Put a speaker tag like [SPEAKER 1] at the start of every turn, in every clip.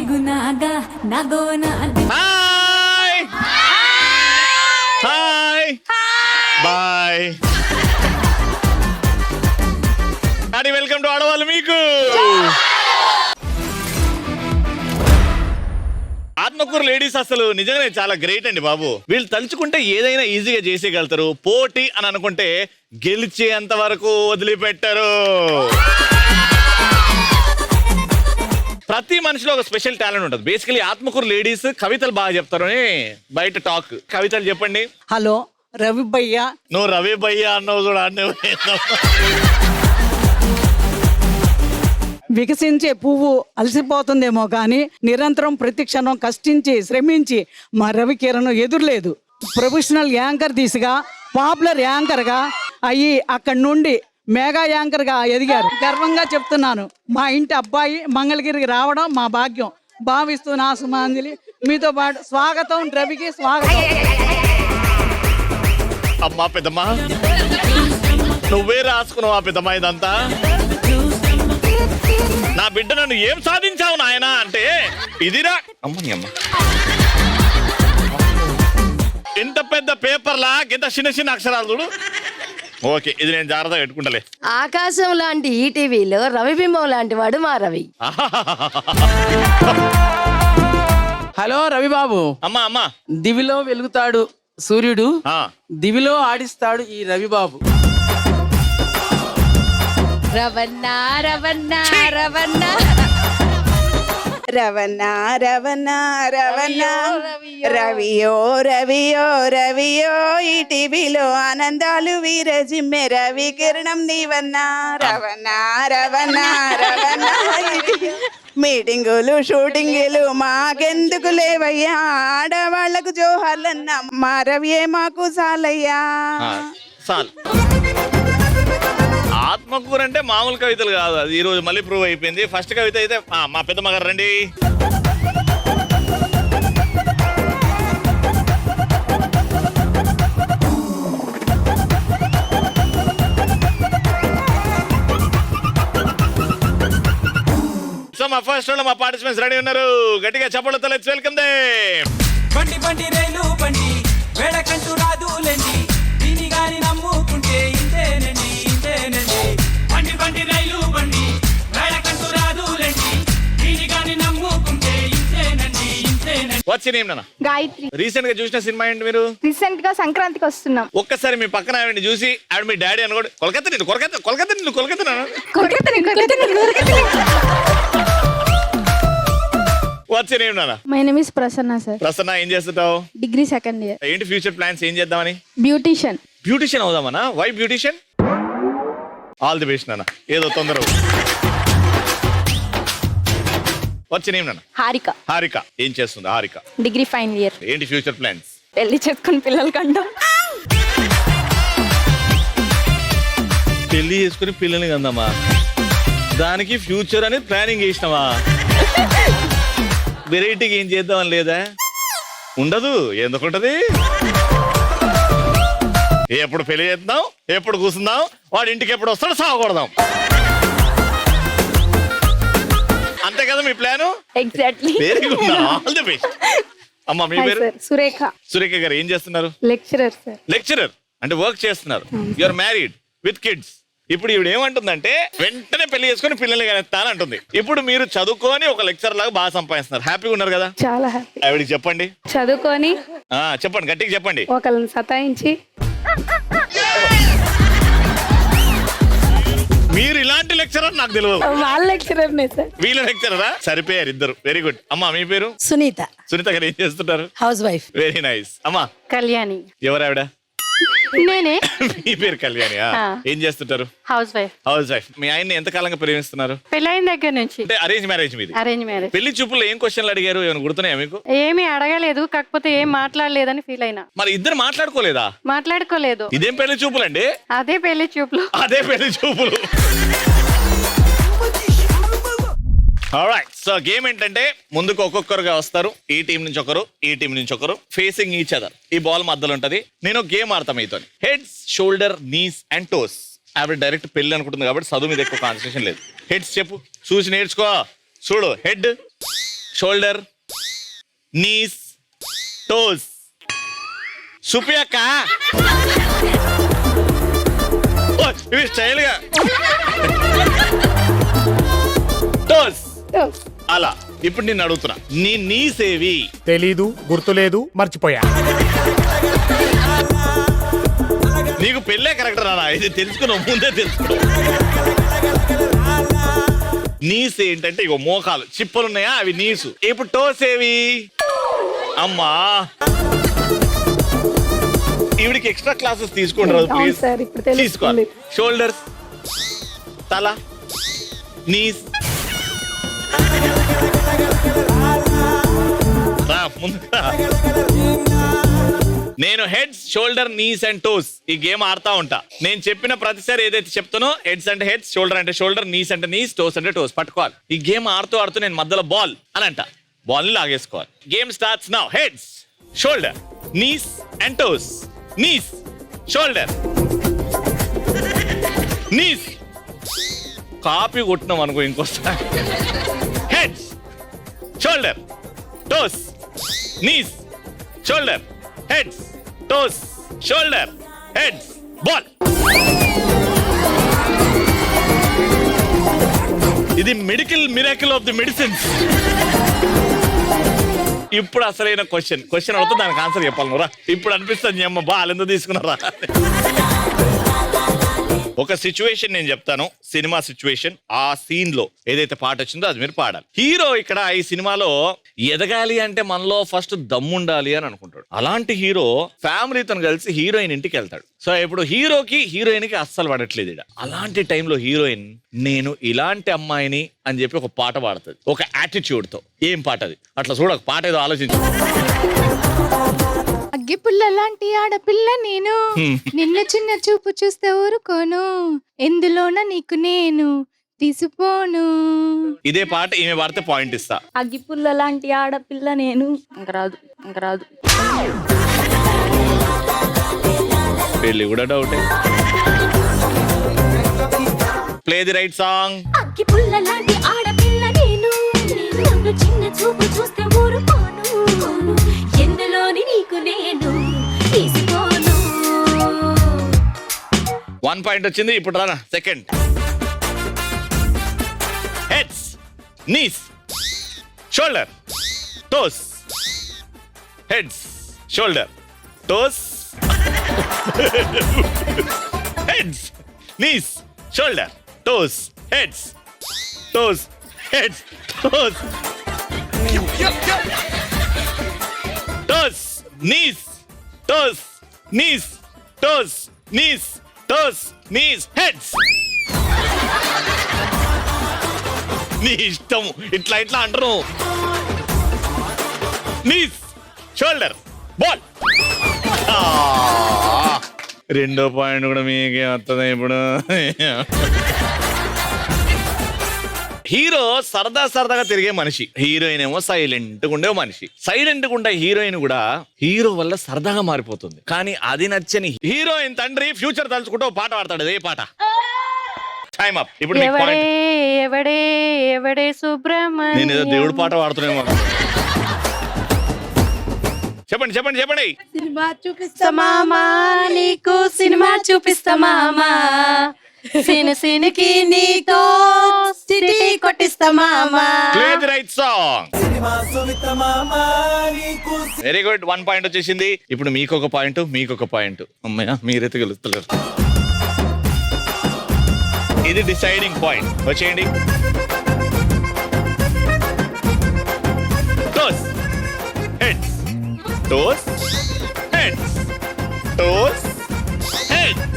[SPEAKER 1] Hi bye అండి, welcome to ఆడవాళ్ళు మీకు. ఆత్మకూరు లేడీస్ అసలు నిజంగానే చాలా గ్రేట్ అండి బాబు. వీళ్ళు తలుచుకుంటే ఏదైనా ఈజీగా చేసేయగలుగుతారు. పోటీ అని అనుకుంటే గెలిచేంత వరకు వదిలిపెట్టరు. ప్రతి మనిషిలో ఒక స్పెషల్ టాలెంట్ ఉంటుంది. బేసికలీ ఆత్మకూరు లేడీస్ కవితలు బాగా చెప్తారు అని బయట టాక్. కవితలు చెప్పండి.
[SPEAKER 2] హలో రవి భయ్య.
[SPEAKER 1] నువ్వు రవి భయ్య అన్నావు కూడా.
[SPEAKER 2] వికసించే పువ్వు అలసిపోతుందేమో కానీ నిరంతరం ప్రతి క్షణం కష్టించి శ్రమించి మా రవి కిరణ్ ఎదురులేదు. ప్రొఫెషనల్ యాంకర్ దిశగా పాపులర్ యాంకర్గా అయ్యి అక్కడి నుండి మెగా యాంకర్గా ఎదిగారు. గర్వంగా చెప్తున్నాను, మా ఇంటి అబ్బాయి మంగళగిరికి రావడం మా భాగ్యం భావిస్తూ నా సుమాంజలి. మీతో పాటు స్వాగతం రవికి, స్వాగతం.
[SPEAKER 1] అమ్మా పెద్దమ్మా, నువ్వే రాసుకున్నావా పెద్దమ్మా ఇదంతా? నా బిడ్డ నన్ను ఏం సాధించావు నాయనా అంటే ఇదిరా. అమ్మని అమ్మ, ఇంత పెద్ద పేపర్లా ఇంత చిన్న చిన్న అక్షరాలు చూడు. ఓకే, ఇది నేను జాగ్రత్తగా పెట్టుకుంటలే.
[SPEAKER 3] ఆకాశం లాంటి ఈ టీవీలో రవిబింబం లాంటి వాడు మా రవి.
[SPEAKER 4] హలో రవి బాబు.
[SPEAKER 1] అమ్మా అమ్మా,
[SPEAKER 4] దివిలో వెలుగుతాడు సూర్యుడు, దివిలో ఆడిస్తాడు ఈ రవి బాబు.
[SPEAKER 3] రవన్నా రవన్నా రవన్నా
[SPEAKER 5] రవన్నా రవన్నా రవన్నా రవియో రవియో రవియో ఈ టీవీలో ఆనందాలు వీరజిమ్మె రవి కిరణం నీవన్నా. రవన్నా రవన్నా రవన్నా మీటింగులు షూటింగులు మాకెందుకు లేవయ్యా, ఆడవాళ్లకు జోహార్లన్నా మా రవియే మాకు సాలయ్యా.
[SPEAKER 1] ఆత్మకూరు అంటే మామూలు కవితలు కాదు. అది ఈ రోజు మళ్ళీ ప్రూవ్ అయిపోయింది. ఫస్ట్ కవిత అయితే మా పెద్దమ్మ గారు రండి. సో మా ఫస్ట్ లో మా పార్టిసిపెంట్స్ రెడీ ఉన్నారు. గట్టిగా చప్పట్లతో లెట్స్ వెల్కమ్ దేమ్.
[SPEAKER 6] బండి బండి రైలు బండి వేడకంటూ రాదులేండి, దీని గాని నమ్ముకుంటే ఇంతేనండి ఇంతేనండి. బండి బండి రైలు బండి వేడకంటూ రాదులేండి, దీని గాని నమ్ముకుంటే ఇంతేనండి ఇంతేనండి.
[SPEAKER 1] వాట్స్ యువర్ నేమ్ నాన్న?
[SPEAKER 7] గాయత్రి.
[SPEAKER 1] రీసెంట్ గా చూసిన సినిమా ఏంటి మీరు?
[SPEAKER 7] రీసెంట్ గా సంక్రాంతికి వస్తున్నాం.
[SPEAKER 1] ఒక్కసారి మీ పక్కన ఆవిడ చూసి ఆవిడ మీ డాడీ అనుకోండి. కొలకత్తా నిన్ను కొలకత్తా కొలకత్తా నిన్ను కొలకత్తా. వాట్స్ యువర్ నేమ్ నాన్న?
[SPEAKER 7] My name is Prasanna sir.
[SPEAKER 1] Prasanna, ఏం చేస్తుంటావు?
[SPEAKER 7] Degree second year.
[SPEAKER 1] ఏంటి ఫ్యూచర్ ప్లాన్స్, ఏం చేద్దామని?
[SPEAKER 7] బ్యూటిషియన్.
[SPEAKER 1] బ్యూటిషియన్ అవుదామనా? Why beautician? All the best నాన్న, ఏదో తొందర. వాట్స్ యువర్ నేమ్ నాన్న?
[SPEAKER 7] హారిక.
[SPEAKER 1] హారిక, ఏం చేస్తుంది హారిక?
[SPEAKER 7] Degree final year.
[SPEAKER 1] ఏంటి ఫ్యూచర్ ప్లాన్స్?
[SPEAKER 7] పెళ్లి చేసుకుని పిల్లలు కంటాం.
[SPEAKER 1] పెళ్లి చేసుకుని పిల్లల్ని కందామా? దానికి ఫ్యూచర్ అని ప్లానింగ్ చేసినావా? వెరైటీకి ఏం చేద్దామని లేదా? ఉండదు. ఎందుకుంటది? ఎప్పుడు పెళ్లి చేద్దాం, ఎప్పుడు కూర్చుందాం, వాడి ఇంటికి ఎప్పుడు వస్తాడో సాగకూడదాం. అంతే కదా మీ plan?
[SPEAKER 7] Exactly.
[SPEAKER 1] Very good, all the best. అమ్మా మీ పేరు?
[SPEAKER 7] సురేఖ.
[SPEAKER 1] సురేఖ గారు ఏం చేస్తున్నారు?
[SPEAKER 7] Lecturer sir.
[SPEAKER 1] లెక్చరర్ అంటే వర్క్ చేస్తున్నారు. You are married with kids. ఇప్పుడు ఈవిడ ఏమంటుందంటే వెంటనే పెళ్లి చేసుకుని పిల్లల్ని కనేస్తాను అంటుంది. ఇప్పుడు మీరు చదువుకొని ఒక లెక్చర్ లాగా బాగా సంపాదిస్తున్నారు. హ్యాపీగా ఉన్నారు కదా?
[SPEAKER 7] చాలా హ్యాపీ.
[SPEAKER 1] ఆవిడకి చెప్పండి.
[SPEAKER 7] చదువుకొని
[SPEAKER 1] చెప్పండి, గట్టిగా చెప్పండి.
[SPEAKER 7] ఒకళ్ళని సతాయించి.
[SPEAKER 1] మీరు ఇలాంటి లెక్చరర్ నాకు తెలియదు.
[SPEAKER 7] వాళ్ళ లెక్చరర్నే సార్.
[SPEAKER 1] వీళ్ళ లెక్చరరా? సరిపోయారు ఇద్దరు. Very good. అమ్మా మీ పేరు?
[SPEAKER 3] సునీత.
[SPEAKER 1] సునీత గారు ఏం చేస్తుంటారు?
[SPEAKER 3] House wife.
[SPEAKER 1] Very nice. అమ్మా
[SPEAKER 7] కళ్యాణి.
[SPEAKER 1] ఎవరు ఆవిడ?
[SPEAKER 7] నేనే.
[SPEAKER 1] మీ పేరు కళ్యాణి. ఏం చేస్తుంటారు?
[SPEAKER 7] Housewife.
[SPEAKER 1] Housewife. మీ ఆయన్ని ఎంత కాలంగా ప్రేమిస్తున్నారు?
[SPEAKER 7] పెళ్ళైన దగ్గర నుంచి.
[SPEAKER 1] అంటే అరేంజ్ మ్యారేజ్ మీది?
[SPEAKER 7] Arrange marriage.
[SPEAKER 1] పెళ్లి చూపుల్లో ఏం క్వశ్చన్లు అడిగారు, ఏమైనా గుర్తున్నాయా మీకు?
[SPEAKER 7] ఏమీ అడగలేదు, కాకపోతే ఏం మాట్లాడలేదని ఫీల్ అయినా.
[SPEAKER 1] మరి ఇద్దరు మాట్లాడుకోలేదా?
[SPEAKER 7] మాట్లాడుకోలేదు.
[SPEAKER 1] ఇదేం పెళ్లి చూపులండి?
[SPEAKER 7] అదే పెళ్లి చూపులు.
[SPEAKER 1] అదే పెళ్లి చూపులు. ఆల్రైట్, సో గేమ్ ఏంటంటే ముందుకు ఒక్కొక్కరుగా వస్తారు. ఈ టీం నుంచి ఒకరు, ఈ టీం నుంచి ఒకరు, ఫేసింగ్ ఈచ్ అదర్. ఈ బాల్ మధ్యలో ఉంటది. నేను గేమ్ ఆడతా మీతో. Heads, shoulder, knees and toes. ఆవిడ డైరెక్ట్ పెళ్లి అనుకుంటుంది కాబట్టి చదువు మీద ఎక్కువ కాన్సన్ట్రేషన్ లేదు. హెడ్స్ చెప్పు, చూసి నేర్చుకో. చూడు, హెడ్, షోల్డర్ నీస్ టోస్. సుపియక్క ఇవి స్టైల్ గా టోస్ అలా. ఇప్పుడు నేను అడుగుతున్నా, నీ నీస్ ఏవి?
[SPEAKER 8] తెలీదు, గుర్తులేదు, మర్చిపోయా.
[SPEAKER 1] నీకు పెళ్ళే కరెక్ట్ రానా? ఇది తెలుసుకున్నావు, ముందే తెలుసుకున్నావు. నీస్ ఏంటంటే ఇగో మోకాలు చిప్పలు ఉన్నాయా, అవి నీసు. ఇప్పుడు టోస్ ఏవి? అమ్మా ఈవిడికి ఎక్స్ట్రా క్లాసెస్ తీసుకుంటారు ప్లీజ్. తీసుకోవాలి. షోల్డర్స్, తల, నీస్. నేను heads, shoulder, knees and toes ఈ గేమ్ ఆడుతా ఉంటా. నేను చెప్పిన ప్రతిసారి ఏదైతే చెప్తానో హెడ్స్ అంటే హెడ్స్, షోల్డర్ అంటే షోల్డర్, నీస్ అంటే నీస్, టోస్ అంటే టోస్ పట్టుకోవాలి. ఈ గేమ్ ఆడుతూ ఆడుతూ నేను మధ్యలో బాల్ అని అంట, బాల్ ని లాగేసుకోవాలి. Game starts now. Heads, shoulder, knees and toes. Knees, shoulder, knees. Copy కొట్టినాం అనుకో ఇంకోసారి. Heads, shoulder, toes, knees, shoulder, heads, toes, shoulder, heads, ball. ఇది medical miracle of the medicines. ఇప్పుడు అసలైన క్వశ్చన్ అవుతుంది, దానికి ఆన్సర్ చెప్పాలి నువ్వురా. ఇప్పుడు అనిపిస్తుంది అమ్మ బాల్ ఎందుకు తీసుకున్నారా. ఒక సిచ్యువేషన్ నేను చెప్తాను, సినిమా సిచ్యువేషన్. ఆ సీన్ లో ఏదైతే పాట వచ్చిందో అది మీరు పాడాలి. హీరో ఇక్కడ ఈ సినిమాలో ఎదగాలి అంటే మనలో ఫస్ట్ దమ్ముండాలి అని అనుకుంటాడు. అలాంటి హీరో ఫ్యామిలీతో కలిసి హీరోయిన్ ఇంటికి వెళ్తాడు. సో ఇప్పుడు హీరోకి హీరోయిన్ కి అస్సలు పడట్లేదు ఇక్కడ. అలాంటి టైంలో హీరోయిన్ నేను ఇలాంటి అమ్మాయిని అని చెప్పి ఒక పాట పాడుతుంది, ఒక యాటిట్యూడ్ తో. ఏం పాట అది? అట్లా చూడక, పాట ఏదో ఆలోచించు.
[SPEAKER 9] అగ్గి పుల్ల లాంటి ఆడపిల్ల నేను, నిన్న చిన్న చూపు చూస్తే ఊరుకోను, ఎందులోన నీకు నేను తీసిపోను.
[SPEAKER 1] ఇదే పాట ఈమె పాడితే పాయింట్ ఇస్తా.
[SPEAKER 9] అగ్గి పుల్ల లాంటి ఆడపిల్ల నేను. ఇంక రాదు.
[SPEAKER 1] పెళ్ళి కూడా డౌటే. Play the right song.
[SPEAKER 9] అగ్గి పుల్ల లాంటి ఆడపిల్ల నేను, నిన్ను చిన్న చూపు చూస్తే ఊరుకోను, ఎందులోని నీకు నేను తీసిపోను.
[SPEAKER 1] 1 పాయింట్ వచ్చింది. ఇప్పుడు Rana second. Heads, knees, shoulder, toes. Heads, shoulder, toes. Heads, knees, shoulder, toes. Heads, toes, heads, toes. Toes, knees, toes, knees, toes, knees, toes, knees, heads. నీ ఇష్టం, ఇట్లా ఇట్లా అంటారు. Knees, shoulder, ball. రెండో పాయింట్ కూడా మీకే వస్తుంది ఇప్పుడు. హీరో సరదాగా తిరిగే మనిషి, హీరోయిన్ ఏమో సైలెంట్ గా ఉండే మనిషి. సైలెంట్ గా ఉండే హీరోయిన్ కూడా హీరో వల్ల సరదాగా మారిపోతుంది. కానీ అది నచ్చని హీరోయిన్ తండ్రి ఫ్యూచర్ తలుచుకుంటూ పాట పాడతాడు. ఏ పాట? Time up. ఇప్పుడు మీకు
[SPEAKER 7] ఎవడే
[SPEAKER 1] point.
[SPEAKER 7] ఎవడే ఎవడే సుబ్రహ్మణ్యం.
[SPEAKER 1] నేను ఏదో దేవుడు పాట పాడుతున్నామో. చెప్పండి.
[SPEAKER 3] సినిమా చూపిస్తా మామా, నీకు సినిమా చూపిస్తా మామా, సినికి నీతో సిటీ కొట్టిస్తా మామా.
[SPEAKER 1] Play the right song.
[SPEAKER 6] Cinema Suvitha మామా నీకు.
[SPEAKER 1] Very good. 1 పాయింట్ వచ్చేసింది. ఇప్పుడు మీకొక పాయింట్, మీకొక పాయింట్. అమ్మయ్య, మీరైతే గెలుస్తున్నారు. ఇది డిసైడింగ్ పాయింట్. వచ్చేయండి. Toes, heads, toes, heads, toes, heads,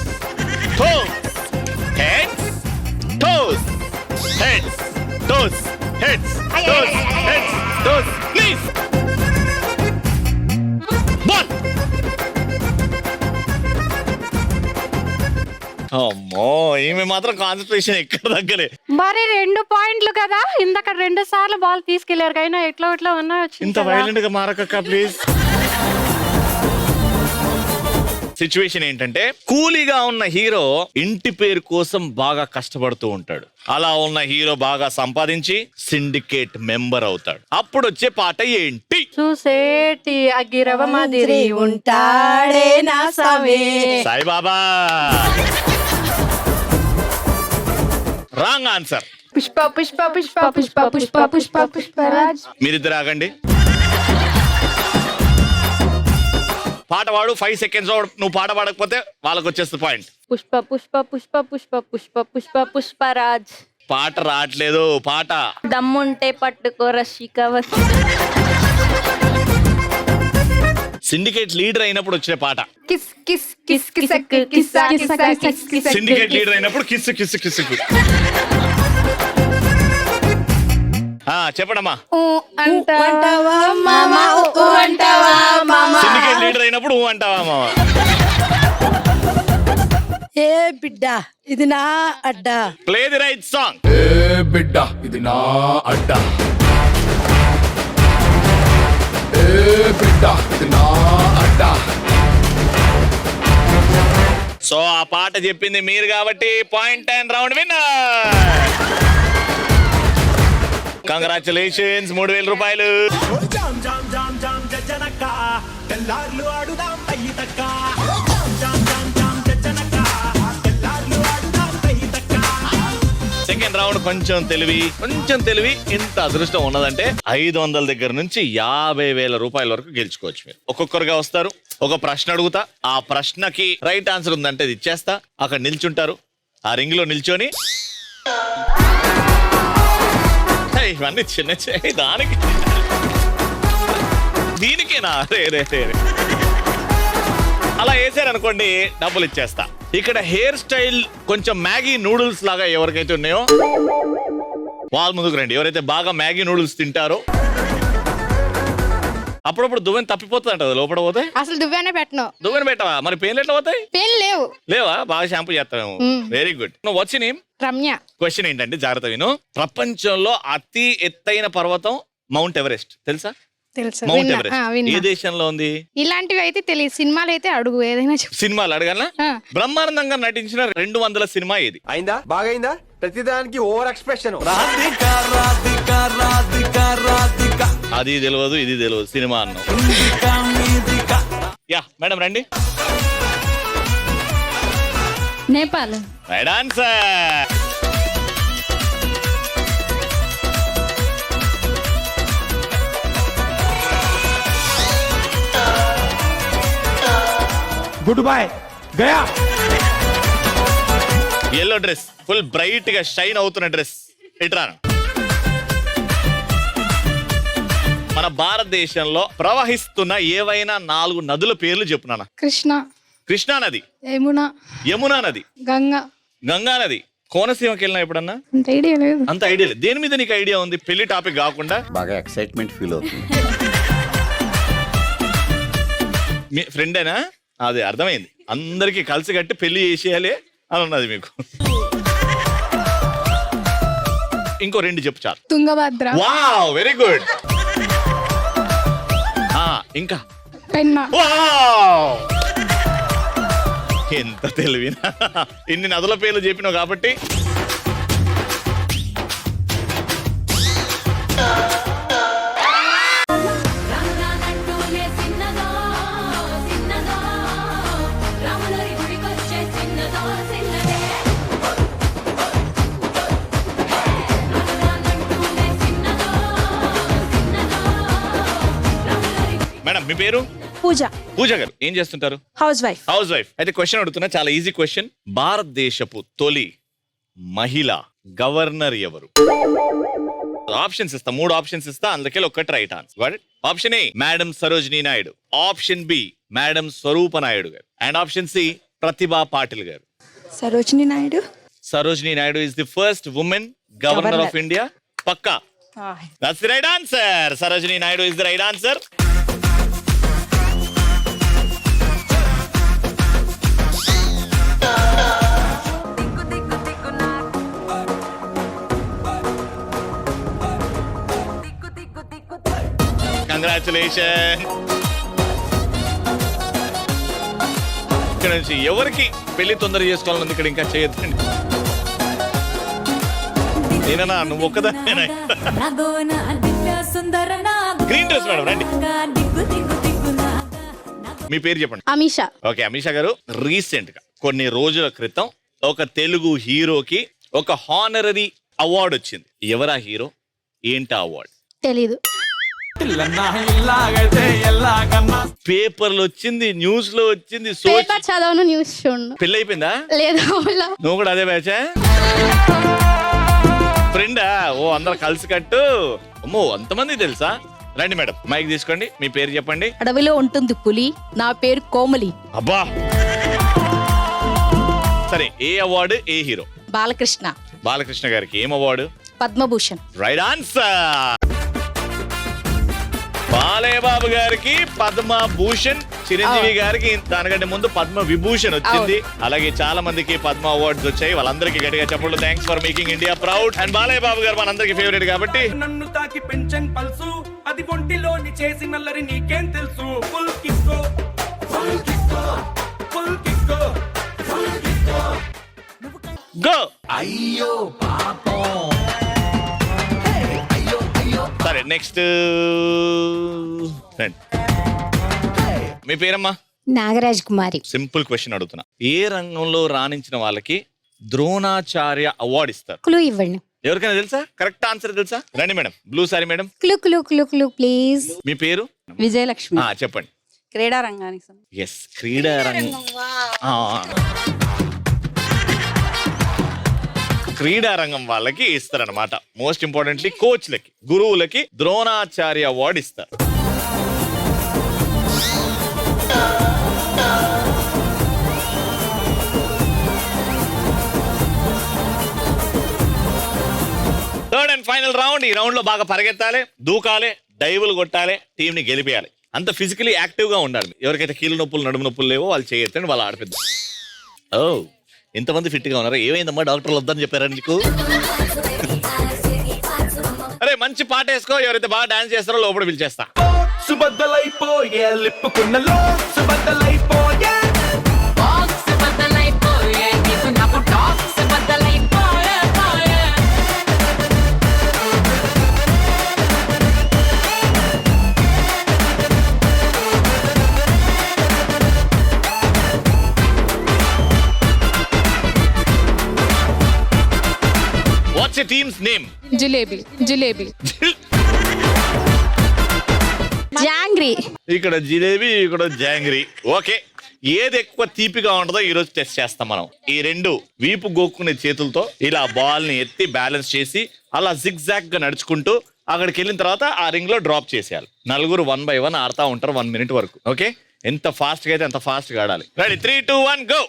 [SPEAKER 1] toes, heads, toes, heads, toes, heads, toes, heads, toes, please. Ball. అమ్మో, ఈమె మాత్రం కాన్సన్ట్రేషన్ ఎక్కడ తగ్గలే.
[SPEAKER 7] మరి 2 పాయింట్లు కదా, ఇందాక 2 సార్లు బాల్ తీసుకెళ్లారు. అయినా ఎట్లా ఉన్నా వచ్చింది
[SPEAKER 1] ఇంత
[SPEAKER 7] కదా.
[SPEAKER 1] వైలెంట్ గా మారకక్క ప్లీజ్. సిచ్యువేషన్ ఏంటంటే కూలీగా ఉన్న హీరో ఇంటి పేరు కోసం బాగా కష్టపడుతూ ఉంటాడు. అలా ఉన్న హీరో బాగా సంపాదించి సిండికేట్ మెంబర్ అవుతాడు. అప్పుడు వచ్చే పాట ఏంటి?
[SPEAKER 7] చూసేటి అగిరవ మాదిరి
[SPEAKER 3] ఉంటాడే నా స్వామి.
[SPEAKER 1] సాయిబాబా. Wrong answer.
[SPEAKER 7] పుష్ప పుష్ప పుష్ప పుష్ప పుష్ప పుష్ప పుష్పరాజ్.
[SPEAKER 1] మీరిద్దరు ఆగండి. పాట పాడు. 5 seconds నువ్వు పాట పాడకపోతే వాళ్ళకి వచ్చేస్తుంది పాయింట్.
[SPEAKER 7] పుష్ప పుష్ప పుష్ప పుష్ప పుష్ప పుష్ప పుష్పరాజ్.
[SPEAKER 1] పాట రావట్లేదు. పాట
[SPEAKER 7] దమ్ముంటే పట్టుకో రషిక.
[SPEAKER 1] సిండికేట్ లీడర్ అయినప్పుడు వచ్చే పాట.
[SPEAKER 7] Kiss kiss kiss kiss kiss kiss kiss.
[SPEAKER 1] Syndicate leader అయినప్పుడు కిస్సు కిస్సు కిస్సుకు. చెప్పడమ్మా.
[SPEAKER 3] అంటావా మామా అంటావా మామా.
[SPEAKER 1] సిండికేట్ లీడర్ అయినప్పుడు అంటావా మామ.
[SPEAKER 3] ఏ బిడ్డ ఇది నా అడ్డా.
[SPEAKER 1] Play the right song.
[SPEAKER 8] ఏ బిడ్డ ఇది నా అడ్డ, ఏ బిడ్డ ఇది నా అడ్డ.
[SPEAKER 1] సో ఆ పాట చెప్పింది మీరు కాబట్టి point and round winner. Congratulations. 3000 రూపాయలు.
[SPEAKER 6] జామ్ జామ్ జామ్ జామ్ జనక తెల్లార్లు ఆడుదాం తయ్యి తక్క. జామ్ జామ్ జామ్ జనక తెల్లార్లు ఆడుదాం తయ్యి తక్క.
[SPEAKER 1] సెకండ్ రౌండ్ కొంచెం తెలివి. ఇంత అదృష్టం ఉన్నదంటే 500 దగ్గర నుంచి 50,000 రూపాయల వరకు గెలుచుకోవచ్చు. మీరు ఒక్కొక్కరుగా వస్తారు. ఒక ప్రశ్న అడుగుతా. ఆ ప్రశ్నకి రైట్ ఆన్సర్ ఉందంటే ఇది ఇచ్చేస్తా. అక్కడ నిల్చుంటారు. ఆ రింగ్ లో నిల్చొని ఇవన్నీ చిన్న దానికి దీనికేనా రే అలా వేసారనుకోండి డబ్బులు ఇచ్చేస్తా. ఇక్కడ హెయిర్ స్టైల్ కొంచెం మ్యాగీ నూడిల్స్ లాగా ఎవరికైతే ఉన్నాయో వాళ్ళ ముందుకు రండి. ఎవరైతే బాగా మ్యాగీ నూడిల్స్ తింటారో. అప్పుడప్పుడు దువ్వెన తప్పిపోతుంది అంట లోపల పోతే.
[SPEAKER 7] అసలు దువ్వెనే పెట్టను.
[SPEAKER 1] దువ్వెన పెట్టవా? మరి పెయిన్లు ఎట్లా పోతాయి?
[SPEAKER 7] పెయిన్ లేవు.
[SPEAKER 1] లేవా? బాగా షాంపూ చేస్తాము. Very good. నువ్వు వచ్చి నేమ్
[SPEAKER 7] రమ్య.
[SPEAKER 1] క్వశ్చన్ ఏంటంటే జాగ్రత్త విను. ప్రపంచంలో అతి ఎత్తైన పర్వతం మౌంట్ ఎవరెస్ట్ తెలుసా?
[SPEAKER 7] తెలుసు.
[SPEAKER 1] మౌంట్ ఎవరెస్ట్ ఏ దేశంలో ఉంది?
[SPEAKER 7] ఇలాంటివి అయితే తెలియదు. సినిమాలు అయితే అడుగు ఏదైనా చెప్పు.
[SPEAKER 1] సినిమాలు అడగలనా? బ్రహ్మానందంగా నటించిన 200 సినిమా ఏది?
[SPEAKER 10] అయిందా? బాగైందా? ప్రతిదానికి ఓవర్ ఎక్స్ప్రెషన్.
[SPEAKER 1] అది తెలియదు ఇది తెలియదు సినిమా అన్నావు. యా మేడం రండి.
[SPEAKER 7] Nepal.
[SPEAKER 1] Right answer.
[SPEAKER 8] Good bye Gaya.
[SPEAKER 1] Yellow dress full bright గా షైన్ అవుతున్న డ్రెస్. ఇట్రాను. మన భారతదేశంలో ప్రవహిస్తున్న ఏవైనా 4 నదుల పేర్లు చెప్పునా? కృష్ణా నది, యమునా నది, గంగా నది. కోనసీమకి వెళ్ళినా ఎప్పుడన్నా? అంత ఐడియా లేదు. దేని మీద నీకు ఐడియా ఉంది? పెళ్లి టాపిక్ కాకుండా
[SPEAKER 10] బాగా ఎక్సైట్మెంట్ ఫీల్ అవుతుంది.
[SPEAKER 1] మీ ఫ్రెండేనా? అదే అర్థమైంది. అందరికి కలిసి కట్టి పెళ్లి చేసేయాలి అని ఉన్నది మీకు. ఇంకో 2 చెప్పు చాలు.
[SPEAKER 7] తుంగభద్ర.
[SPEAKER 1] Wow very good. ఇంకా ఎంత తెలివినా. ఇన్ని నదుల పేర్లు చెప్పినావు కాబట్టి మేడం మీ పేరు? పూజ గారు. ఏం చేస్తుంటారు?
[SPEAKER 3] Housewife.
[SPEAKER 1] House wife. అయితే క్వశ్చన్ అడుగుతున్నా, చాలా ఈజీ క్వశ్చన్. భారతదేశపు తొలి మహిళ గవర్నర్ ఎవరు? ఆప్షన్స్ ఇస్తా. 3 ఆప్షన్స్ ఇస్తా. అందుకే ఒకటి right answer. Option A madam Sarojini Naidu, option B madam Swarupa Naidu గారు, and option C Pratibha Patil గారు.
[SPEAKER 3] Sarojini Naidu
[SPEAKER 1] is the first woman governor of India. Pakka? That's the right answer. Sarojini Naidu is the right answer. Congratulations. ఇక్కడ నుంచి ఎవరికి పెళ్లి తొందర చేసుకోవాలని ఇక్కడ ఇంకా చేయొద్దండి. నేనన్నా నువ్వు ఒక్కదాన్నేనా? గ్రీన్ డ్రెస్ మేడం రండి. మీ పేరు చెప్పండి.
[SPEAKER 3] అమీషా.
[SPEAKER 1] ఓకే అమీషా గారు, రీసెంట్ గా కొన్ని రోజుల క్రితం ఒక తెలుగు హీరోకి ఒక హానరరీ అవార్డు వచ్చింది. ఎవరా హీరో, ఏంటా అవార్డు?
[SPEAKER 3] తెలీదు.
[SPEAKER 1] పేపర్లో వచ్చింది, న్యూస్ లో వచ్చింది.
[SPEAKER 3] పేపర్ చదవను, న్యూస్ చూడను.
[SPEAKER 1] పెళ్ళి అయిపోయిందా?
[SPEAKER 3] లేదు.
[SPEAKER 1] నువ్వు కూడా అదే బ్యాచా? ఫ్రెండా? ఓ అందరు కలిసి కట్టు. అమ్మో అంతమంది తెలుసా? రండి మేడం, మైక్ తీసుకోండి. మీ పేరు చెప్పండి.
[SPEAKER 3] అడవిలో ఉంటుంది పులి, నా పేరు కోమలి.
[SPEAKER 1] అబ్బా సరే, ఏ అవార్డు, ఏ హీరో?
[SPEAKER 3] బాలకృష్ణ.
[SPEAKER 1] బాలకృష్ణ గారికి ఏం award?
[SPEAKER 3] Padma Bhushan.
[SPEAKER 1] Right answer. Balayya Babu గారికి పద్మభూషణ్, చిరంజీవి గారికి దానికంటే ముందు పద్మ విభూషణ్ వచ్చింది. అలాగే చాలా మందికి పద్మ అవార్డ్స్ వచ్చాయి. వాళ్ళందరికీ గట్టిగా చెప్పండి. Thanks for making India proud. And Balayya Babu గారు మనందరికి ఫేవరెట్ కాబట్టి
[SPEAKER 6] నన్ను తాకి పెంచన్ పల్సు, అది ఒంటిలోని చేసి నల్లరి నీకేం తెలుసు. ఫుల్ కిక్కో, ఫుల్ కిక్కో, ఫుల్ కిక్కో, ఫుల్ కిక్కో.
[SPEAKER 1] గో.
[SPEAKER 6] అయ్యో పాపం.
[SPEAKER 1] సరే నెక్స్ట్ మీ పేరమ్మా?
[SPEAKER 3] నాగరాజ్ కుమారి.
[SPEAKER 1] సింపుల్ క్వశ్చన్ అడుగుతున్నా. ఏ రంగంలో రాణించిన వాళ్ళకి ద్రోణాచార్య అవార్డు ఇస్తారు?
[SPEAKER 3] క్లూ ఇవ్వండి.
[SPEAKER 1] ఎవరికైనా తెలుసా? కరెక్ట్ ఆన్సర్ తెలుసా? రండి madam, blue sari madam.
[SPEAKER 3] Clue clue clue clue please.
[SPEAKER 1] మీ పేరు?
[SPEAKER 5] విజయలక్ష్మి.
[SPEAKER 1] చెప్పండి.
[SPEAKER 5] క్రీడా రంగానికి
[SPEAKER 1] ఎస్, క్రీడా రంగం. క్రీడా రంగం వాళ్ళకి ఇస్తారనమాట. మోస్ట్ ఇంపార్టెంట్లీ కోచ్లకి, గురువులకి ద్రోణాచార్య అవార్డు ఇస్తారు. Third and final round. ఈ రౌండ్ లో బాగా పరిగెత్తాలి, దూకాలి, డైవులు కొట్టాలి, టీం ని గెలిపేయాలి. అంత ఫిజికలీ యాక్టివ్ గా ఉండాలి. ఎవరికైతే కీళ్ళ నొప్పులు, నడుము నొప్పులు లేవో వాళ్ళు చేయొద్దండి, వాళ్ళు ఆడిపిద్దాం. ఓ ఎంతమంది ఫిట్ గా ఉన్నారు? ఏమైందమ్మా, డాక్టర్లు వద్దని చెప్పారా నీకు? అరే మంచి పాట వేసుకో. ఎవరైతే బాగా డాన్స్ చేస్తారో లోపల పిలిచేస్తా.
[SPEAKER 6] సుబద్దలైపోయే లిప్పుకున్నలో, సుబద్దలైపోయే
[SPEAKER 1] what's your teams name?
[SPEAKER 7] Jalebi. Jalebi.
[SPEAKER 3] Jangri.
[SPEAKER 1] ఇక్కడ జిలేబీ, ఇక్కడ జాంగ్రీ. ఓకే, ఏది ఎక్కువ తీపిగా ఉంటుందో ఈ రోజు టెస్ట్ చేస్తాం మనం. ఈ రెండు వీపు గోక్కునే చేతులతో ఇలా బాల్ ని ఎత్తి బ్యాలెన్స్ చేసి అలా జిగ్ జాగ్ గా నడుచుకుంటూ అక్కడికి వెళ్ళిన తర్వాత ఆ రింగ్ లో డ్రాప్ చేసేయాలి. నలుగురు 1 by 1 ఆడుతా ఉంటారు 1 minute వరకు. ఓకే, ఎంత ఫాస్ట్ గా అయితే అంత ఫాస్ట్ గా ఆడాలి. Ready, 3, 2, 1 go.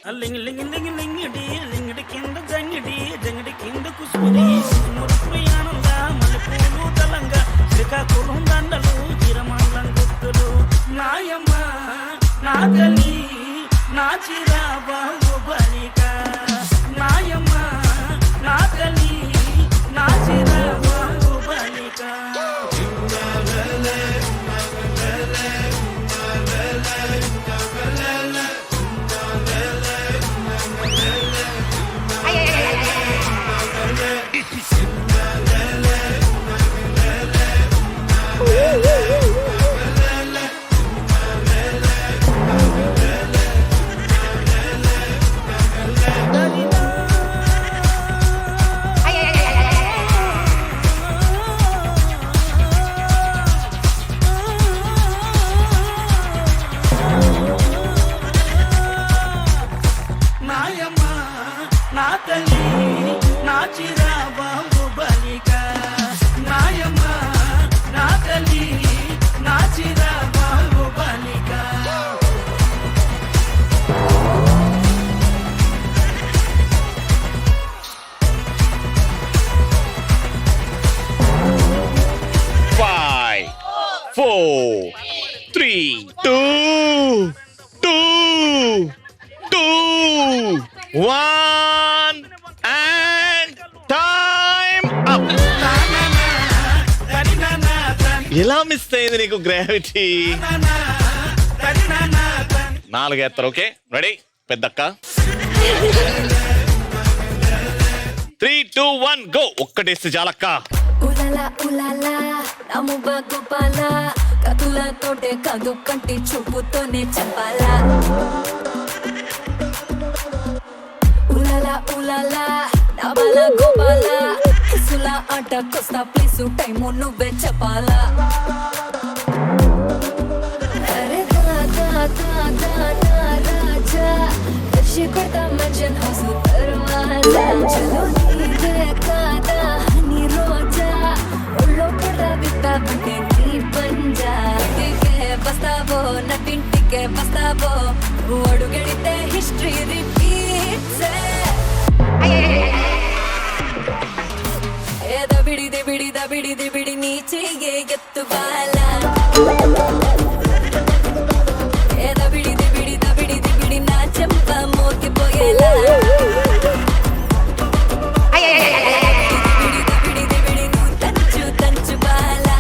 [SPEAKER 1] ఎలా మిస్ అయింది నీకు గ్రావిటీ? 4 ఎత్తారు. ఓకే రెడీ, పెద్దక్క. 3, 2, 1 గో. ఒక్కటేస్తే చాలక్క.
[SPEAKER 9] ఉలలా ఉలలా నముబా గోపాల కతులతోటే కాదు కంటి చూపుతోనే చెప్పాలా ఉలలా ఉలలా నబల గోపాల కిసుల ఆట కొస్తా ప్లీసు టైము నువ్వే చెప్పాలా అరే దా దా దా దా దా రాజా దర్శి కొడతా మంచన్ హౌసు దర్వాజా చలో నీదే కాదా హనీ రోజా ఒళ్ళో కొర్ర బిత్తాబంటే నీ పంజా ఇంటికే బస్తావో నటింటికే బస్తావో అడుగడితే హిస్టరీ రిపీట్స్ ఏ దబిడి దిబిడి దబిడి దిబిడి నీ చెయ్యే ఎత్తు బాలా ఏ దబిడి దిబిడి దబిడి దిబిడి నా చెంప మోగిపోయేలా దిబిడి దబిడి దిబిడి నువ్వు తంచు తంచు బాలా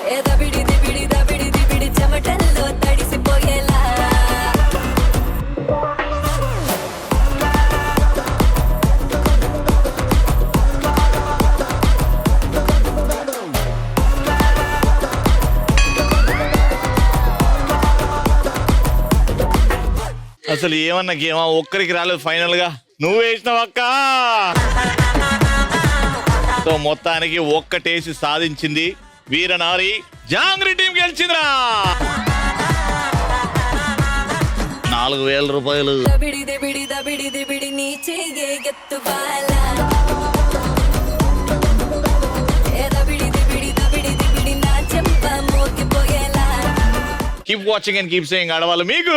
[SPEAKER 9] ఏ దబిడి దిబిడి దబిడి దిబిడి చెమటల్లో తడిసిపోయేలా
[SPEAKER 1] అసలు ఏమన్నా గేమా, ఒక్కరికి రాలేదు ఫైనల్ గా. నువ్వు వేసినావక్క. సో మొత్తానికి ఒక్కటేసి సాధించింది వీరనారి జాంగ్రీ టీం గెలిచిందిరా. 4,000 రూపాయలు.
[SPEAKER 9] దబిడి దిబిడి దబిడి దిబిడి నీ చెయ్యే ఎత్తు బాలా ఏ దబిడి దిబిడి దబిడి దిబిడి నా చెంప మోగిపోయేలా
[SPEAKER 1] keep watching and keep saying ఆడవాళ్ళు మీకు